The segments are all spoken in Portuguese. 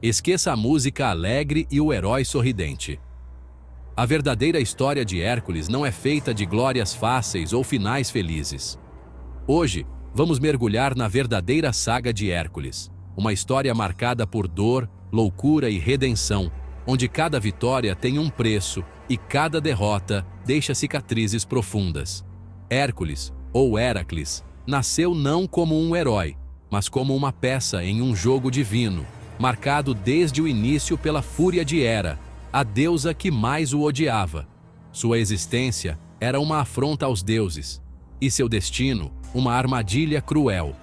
Esqueça a música alegre e o herói sorridente. A verdadeira história de Hércules não é feita de glórias fáceis ou finais felizes. Hoje, vamos mergulhar na verdadeira saga de Hércules, uma história marcada por dor, loucura e redenção, onde cada vitória tem um preço e cada derrota deixa cicatrizes profundas. Hércules, ou Heracles, nasceu não como um herói, mas como uma peça em um jogo divino, marcado desde o início pela fúria de Hera, a deusa que mais o odiava. Sua existência era uma afronta aos deuses, e seu destino, uma armadilha cruel.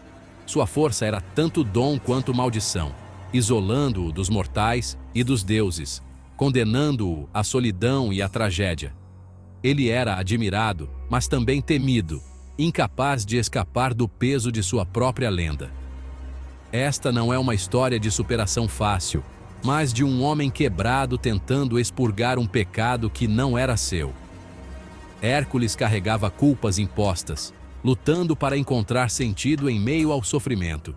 Sua força era tanto dom quanto maldição, isolando-o dos mortais e dos deuses, condenando-o à solidão e à tragédia. Ele era admirado, mas também temido, incapaz de escapar do peso de sua própria lenda. Esta não é uma história de superação fácil, mas de um homem quebrado tentando expurgar um pecado que não era seu. Hércules carregava culpas impostas, lutando para encontrar sentido em meio ao sofrimento.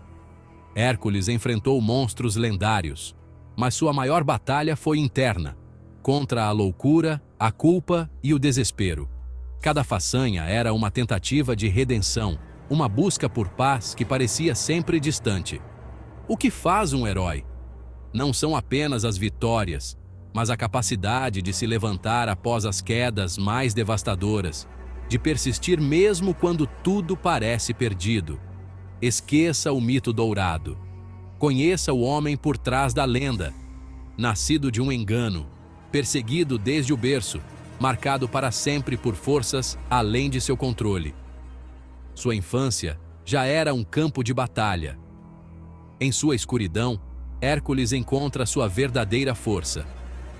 Hércules enfrentou monstros lendários, mas sua maior batalha foi interna, contra a loucura, a culpa e o desespero. Cada façanha era uma tentativa de redenção, uma busca por paz que parecia sempre distante. O que faz um herói? Não são apenas as vitórias, mas a capacidade de se levantar após as quedas mais devastadoras, de persistir mesmo quando tudo parece perdido. Esqueça o mito dourado. Conheça o homem por trás da lenda. Nascido de um engano, perseguido desde o berço, marcado para sempre por forças além de seu controle. Sua infância já era um campo de batalha. Em sua escuridão, Hércules encontra sua verdadeira força.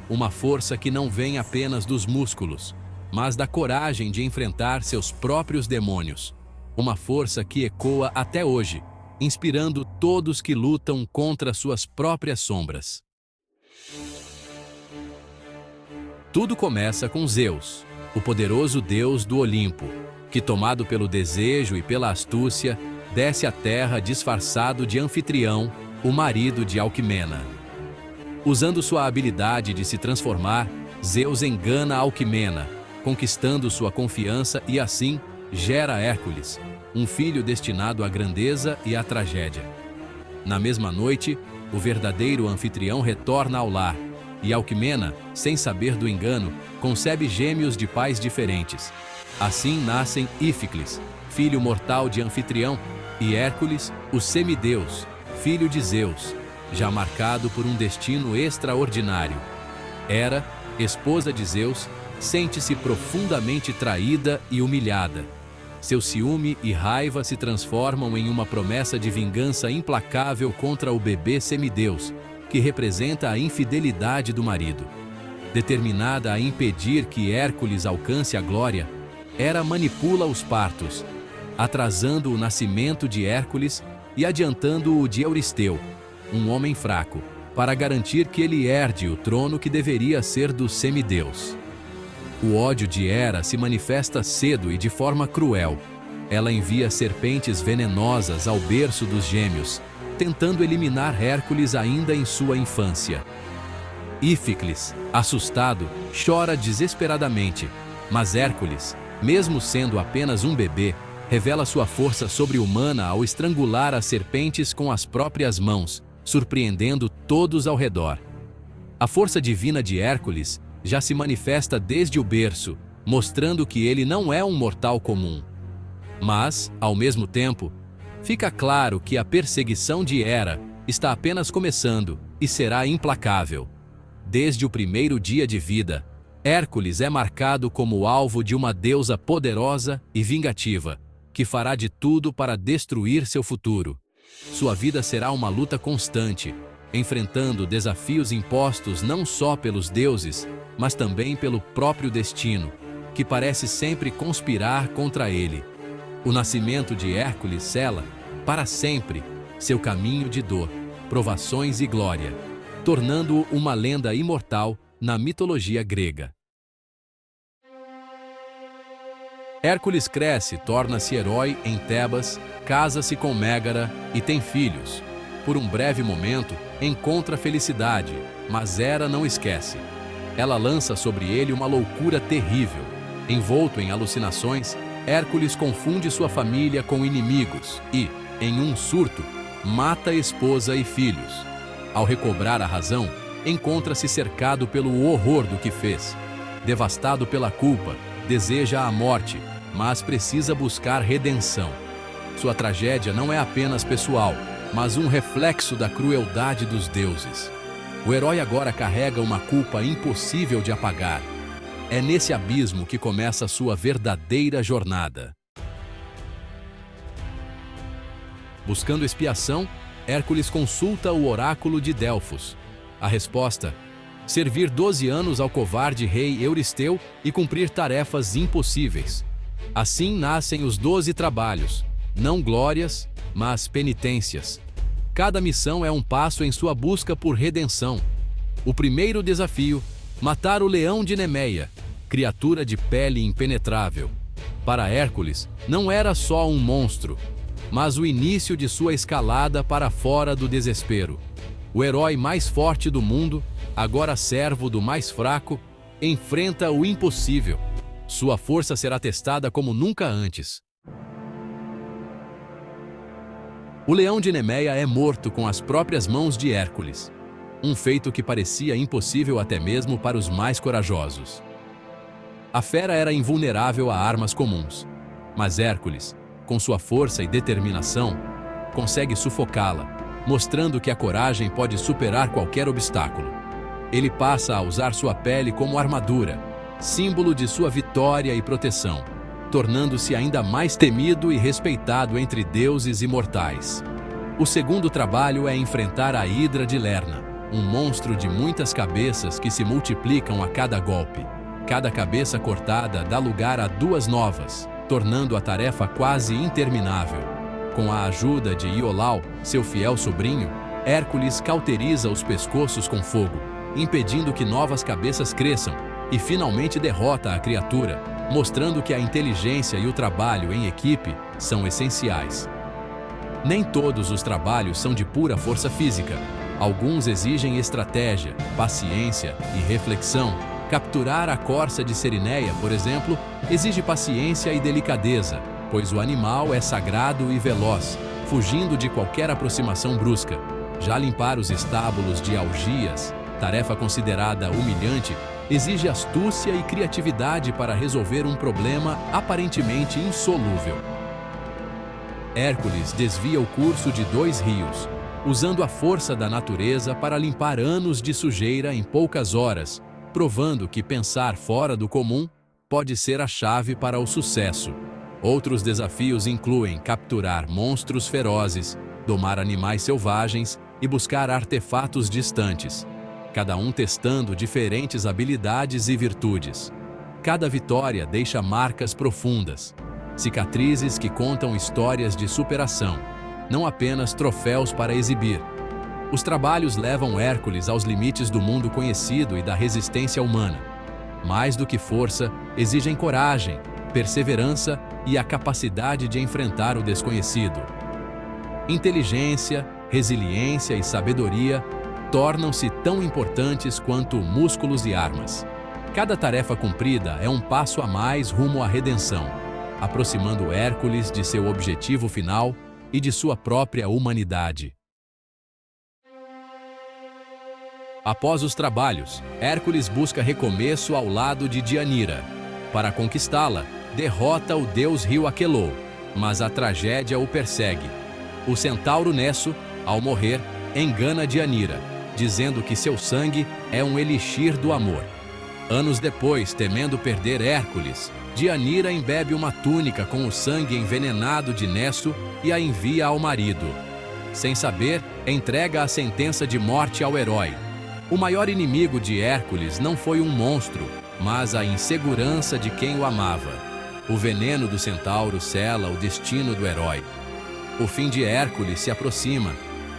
Uma força que não vem apenas dos músculos, mas da coragem de enfrentar seus próprios demônios. Uma força que ecoa até hoje, inspirando todos que lutam contra suas próprias sombras. Tudo começa com Zeus, o poderoso deus do Olimpo, que, tomado pelo desejo e pela astúcia, desce à terra disfarçado de anfitrião, o marido de Alquimena. Usando sua habilidade de se transformar, Zeus engana Alquimena, conquistando sua confiança e assim gera Hércules, um filho destinado à grandeza e à tragédia. Na mesma noite, o verdadeiro anfitrião retorna ao lar, e Alquimena, sem saber do engano, concebe gêmeos de pais diferentes. Assim nascem Íficles, filho mortal de Anfitrião, e Hércules, o semideus, filho de Zeus, já marcado por um destino extraordinário. Hera, esposa de Zeus, sente-se profundamente traída e humilhada. Seu ciúme e raiva se transformam em uma promessa de vingança implacável contra o bebê semideus, que representa a infidelidade do marido. Determinada a impedir que Hércules alcance a glória, Hera manipula os partos, atrasando o nascimento de Hércules e adiantando o de Euristeu, um homem fraco, para garantir que ele herde o trono que deveria ser do semideus. O ódio de Hera se manifesta cedo e de forma cruel. Ela envia serpentes venenosas ao berço dos gêmeos, tentando eliminar Hércules ainda em sua infância. Íficles, assustado, chora desesperadamente, mas Hércules, mesmo sendo apenas um bebê, revela sua força sobre-humana ao estrangular as serpentes com as próprias mãos, surpreendendo todos ao redor. A força divina de Hércules já se manifesta desde o berço, mostrando que ele não é um mortal comum. Mas, ao mesmo tempo, fica claro que a perseguição de Hera está apenas começando e será implacável. Desde o primeiro dia de vida, Hércules é marcado como alvo de uma deusa poderosa e vingativa, que fará de tudo para destruir seu futuro. Sua vida será uma luta constante, enfrentando desafios impostos não só pelos deuses, mas também pelo próprio destino, que parece sempre conspirar contra ele. O nascimento de Hércules sela, para sempre, seu caminho de dor, provações e glória, tornando-o uma lenda imortal na mitologia grega. Hércules cresce, torna-se herói em Tebas, casa-se com Mégara e tem filhos. por um breve momento, encontra felicidade, mas Hera não esquece. Ela lança sobre ele uma loucura terrível. Envolto em alucinações, Hércules confunde sua família com inimigos e, em um surto, mata esposa e filhos. Ao recobrar a razão, encontra-se cercado pelo horror do que fez. Devastado pela culpa, deseja a morte, mas precisa buscar redenção. Sua tragédia não é apenas pessoal, mas um reflexo da crueldade dos deuses. O herói agora carrega uma culpa impossível de apagar. É nesse abismo que começa a sua verdadeira jornada. Buscando expiação, Hércules consulta o oráculo de Delfos. A resposta: servir 12 anos ao covarde rei Euristeu e cumprir tarefas impossíveis. Assim nascem os 12 trabalhos, não glórias, mas penitências. Cada missão é um passo em sua busca por redenção. O primeiro desafio: matar o leão de Nemeia, criatura de pele impenetrável. Para Hércules, não era só um monstro, mas o início de sua escalada para fora do desespero. O herói mais forte do mundo, agora servo do mais fraco, enfrenta o impossível. Sua força será testada como nunca antes. O leão de Nemeia é morto com as próprias mãos de Hércules. Um feito que parecia impossível até mesmo para os mais corajosos. A fera era invulnerável a armas comuns, mas Hércules, com sua força e determinação, consegue sufocá-la, mostrando que a coragem pode superar qualquer obstáculo. Ele passa a usar sua pele como armadura, símbolo de sua vitória e proteção, tornando-se ainda mais temido e respeitado entre deuses e mortais. O segundo trabalho é enfrentar a Hidra de Lerna, um monstro de muitas cabeças que se multiplicam a cada golpe. Cada cabeça cortada dá lugar a 2 novas, tornando a tarefa quase interminável. Com a ajuda de Iolau, seu fiel sobrinho, Hércules cauteriza os pescoços com fogo, impedindo que novas cabeças cresçam, e finalmente derrota a criatura, mostrando que a inteligência e o trabalho em equipe são essenciais. Nem todos os trabalhos são de pura força física. Alguns exigem estratégia, paciência e reflexão. Capturar a corça de Serineia, por exemplo, exige paciência e delicadeza, pois o animal é sagrado e veloz, fugindo de qualquer aproximação brusca. Já limpar os estábulos de Algias, tarefa considerada humilhante, exige astúcia e criatividade para resolver um problema aparentemente insolúvel. Hércules desvia o curso de 2 rios, usando a força da natureza para limpar anos de sujeira em poucas horas, provando que pensar fora do comum pode ser a chave para o sucesso. Outros desafios incluem capturar monstros ferozes, domar animais selvagens e buscar artefatos distantes, cada um testando diferentes habilidades e virtudes. Cada vitória deixa marcas profundas, cicatrizes que contam histórias de superação, não apenas troféus para exibir. Os trabalhos levam Hércules aos limites do mundo conhecido e da resistência humana. Mais do que força, exigem coragem, perseverança e a capacidade de enfrentar o desconhecido. Inteligência, resiliência e sabedoria tornam-se tão importantes quanto músculos e armas. Cada tarefa cumprida é um passo a mais rumo à redenção, aproximando Hércules de seu objetivo final e de sua própria humanidade. Após os trabalhos, Hércules busca recomeço ao lado de Deianira. Para conquistá-la, derrota o deus rio Aquelou, mas a tragédia o persegue. O centauro Nesso, ao morrer, engana Deianira, dizendo que seu sangue é um elixir do amor. Anos depois, temendo perder Hércules, Deianira embebe uma túnica com o sangue envenenado de Nesso e a envia ao marido. Sem saber, entrega a sentença de morte ao herói. O maior inimigo de Hércules não foi um monstro, mas a insegurança de quem o amava. O veneno do centauro sela o destino do herói. O fim de Hércules se aproxima,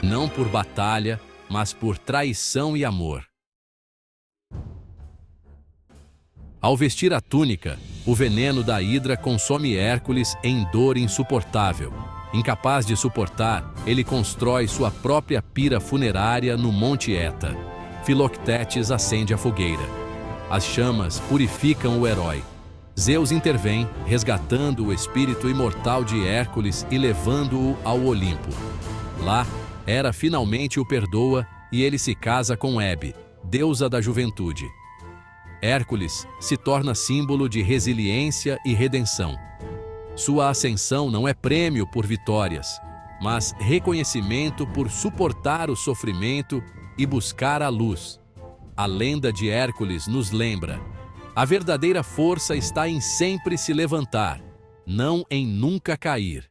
não por batalha, mas por traição e amor. Ao vestir a túnica, o veneno da Hidra consome Hércules em dor insuportável. Incapaz de suportar, ele constrói sua própria pira funerária no Monte Eta. Filoctetes acende a fogueira. As chamas purificam o herói. Zeus intervém, resgatando o espírito imortal de Hércules e levando-o ao Olimpo. Lá, Hera finalmente o perdoa e ele se casa com Hebe, deusa da juventude. Hércules se torna símbolo de resiliência e redenção. Sua ascensão não é prêmio por vitórias, mas reconhecimento por suportar o sofrimento e buscar a luz. A lenda de Hércules nos lembra: a verdadeira força está em sempre se levantar, não em nunca cair.